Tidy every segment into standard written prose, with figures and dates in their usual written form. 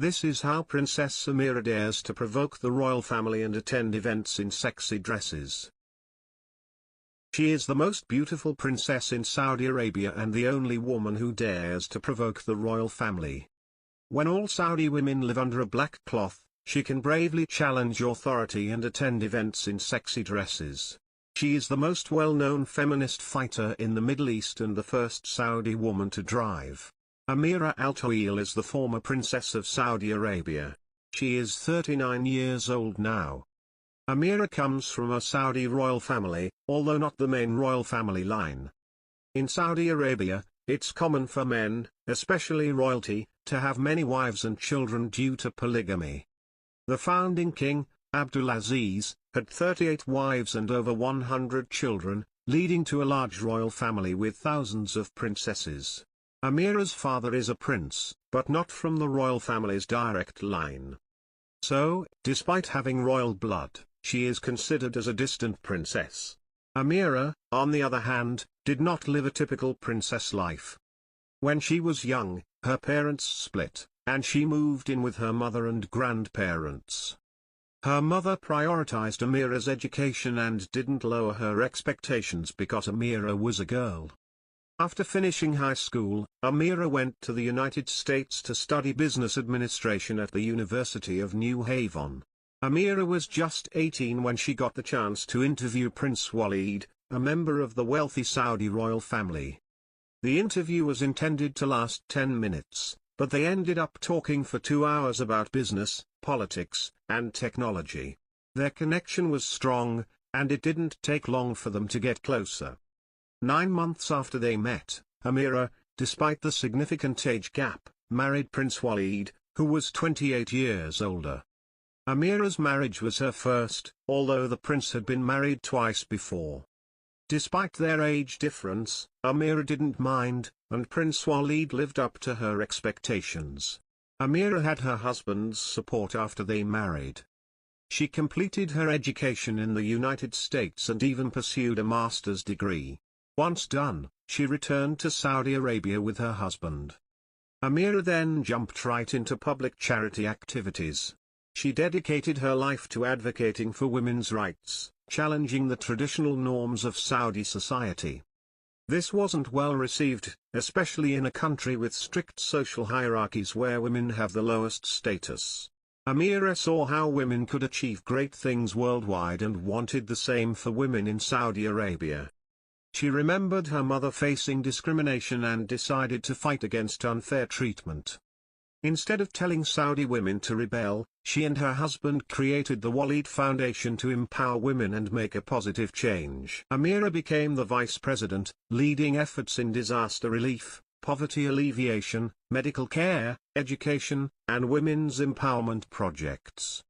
This is how Princess Ameera dares to provoke the royal family and attend events in sexy dresses. She is the most beautiful princess in Saudi Arabia and the only woman who dares to provoke the royal family. When all Saudi women live under a black cloth, she can bravely challenge authority and attend events in sexy dresses. She is the most well-known feminist fighter in the Middle East and the first Saudi woman to drive. Ameera Al-Tawil is the former princess of Saudi Arabia. She is 39 years old now. Ameera comes from a Saudi royal family, although not the main royal family line. In Saudi Arabia, it's common for men, especially royalty, to have many wives and children due to polygamy. The founding king, Abdulaziz, had 38 wives and over 100 children, leading to a large royal family with thousands of princesses. Ameera's father is a prince, but not from the royal family's direct line. So, despite having royal blood, she is considered as a distant princess. Ameera, on the other hand, did not live a typical princess life. When she was young, her parents split, and she moved in with her mother and grandparents. Her mother prioritized Ameera's education and didn't lower her expectations because Ameera was a girl. After finishing high school, Ameera went to the United States to study business administration at the University of New Haven. Ameera was just 18 when she got the chance to interview Prince Walid, a member of the wealthy Saudi royal family. The interview was intended to last 10 minutes, but they ended up talking for 2 hours about business, politics, and technology. Their connection was strong, and it didn't take long for them to get closer. 9 months after they met, Ameera, despite the significant age gap, married Prince Walid, who was 28 years older. Ameera's marriage was her first, although the prince had been married twice before. Despite their age difference, Ameera didn't mind, and Prince Walid lived up to her expectations. Ameera had her husband's support after they married. She completed her education in the United States and even pursued a master's degree. Once done, she returned to Saudi Arabia with her husband. Ameera then jumped right into public charity activities. She dedicated her life to advocating for women's rights, challenging the traditional norms of Saudi society. This wasn't well received, especially in a country with strict social hierarchies where women have the lowest status. Ameera saw how women could achieve great things worldwide and wanted the same for women in Saudi Arabia. She remembered her mother facing discrimination and decided to fight against unfair treatment. Instead of telling Saudi women to rebel, she and her husband created the Walid Foundation to empower women and make a positive change. Ameera became the vice president, leading efforts in disaster relief, poverty alleviation, medical care, education, and women's empowerment projects.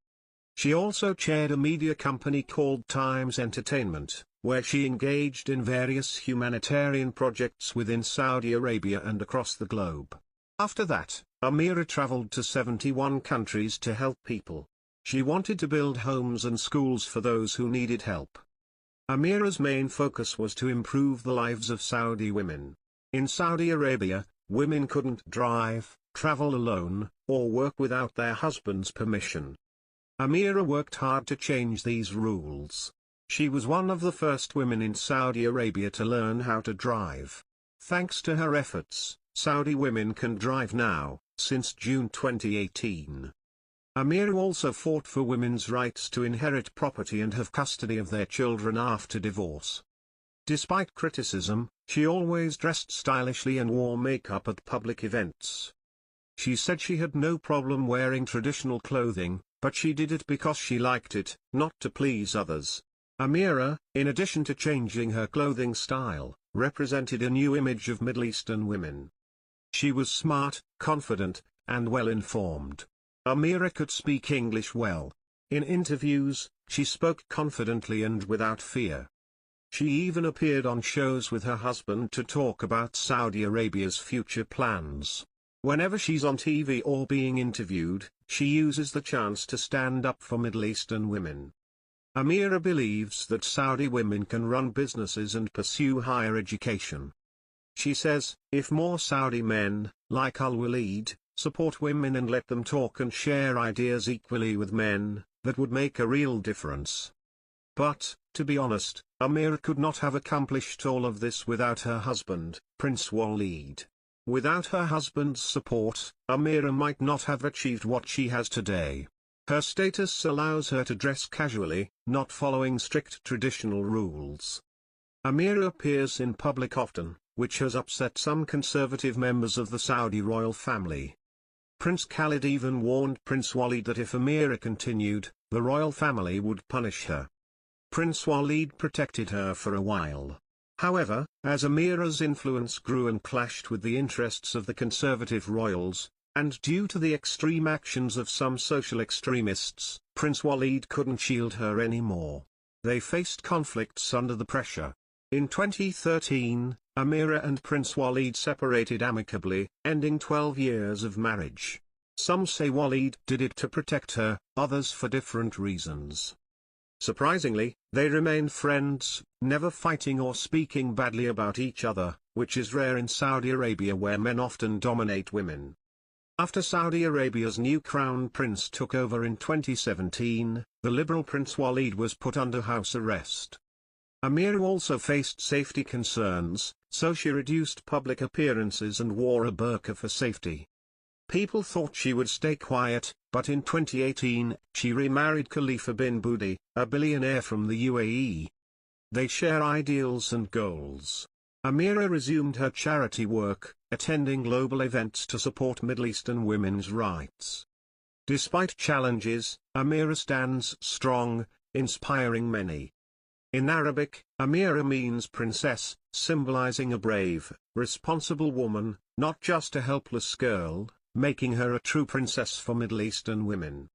She also chaired a media company called Times Entertainment, where she engaged in various humanitarian projects within Saudi Arabia and across the globe. After that, Ameera traveled to 71 countries to help people. She wanted to build homes and schools for those who needed help. Ameera's main focus was to improve the lives of Saudi women. In Saudi Arabia, women couldn't drive, travel alone, or work without their husband's permission. Ameera worked hard to change these rules. She was one of the first women in Saudi Arabia to learn how to drive. Thanks to her efforts, Saudi women can drive now, since June 2018. Ameera also fought for women's rights to inherit property and have custody of their children after divorce. Despite criticism, she always dressed stylishly and wore makeup at public events. She said she had no problem wearing traditional clothing, but she did it because she liked it, not to please others. Ameera, in addition to changing her clothing style, represented a new image of Middle Eastern women. She was smart, confident, and well-informed. Ameera could speak English well. In interviews, she spoke confidently and without fear. She even appeared on shows with her husband to talk about Saudi Arabia's future plans. Whenever she's on TV or being interviewed, she uses the chance to stand up for Middle Eastern women. Ameera believes that Saudi women can run businesses and pursue higher education. She says, if more Saudi men, like Al-Walid, support women and let them talk and share ideas equally with men, that would make a real difference. But, to be honest, Ameera could not have accomplished all of this without her husband, Prince Walid. Without her husband's support, Ameera might not have achieved what she has today. Her status allows her to dress casually, not following strict traditional rules. Ameera appears in public often, which has upset some conservative members of the Saudi royal family. Prince Khalid even warned Prince Walid that if Ameera continued, the royal family would punish her. Prince Walid protected her for a while. However, as Ameera's influence grew and clashed with the interests of the conservative royals, and due to the extreme actions of some social extremists, Prince Walid couldn't shield her anymore. They faced conflicts under the pressure. In 2013, Ameera and Prince Walid separated amicably, ending 12 years of marriage. Some say Walid did it to protect her, others for different reasons. Surprisingly, they remained friends, never fighting or speaking badly about each other, which is rare in Saudi Arabia where men often dominate women. After Saudi Arabia's new crown prince took over in 2017, the liberal Prince Walid was put under house arrest. Ameera also faced safety concerns, so she reduced public appearances and wore a burqa for safety. People thought she would stay quiet, but in 2018, she remarried Khalifa bin Budi, a billionaire from the UAE. They share ideals and goals. Ameera resumed her charity work, attending global events to support Middle Eastern women's rights. Despite challenges, Ameera stands strong, inspiring many. In Arabic, Ameera means princess, symbolizing a brave, responsible woman, not just a helpless girl, making her a true princess for Middle Eastern women.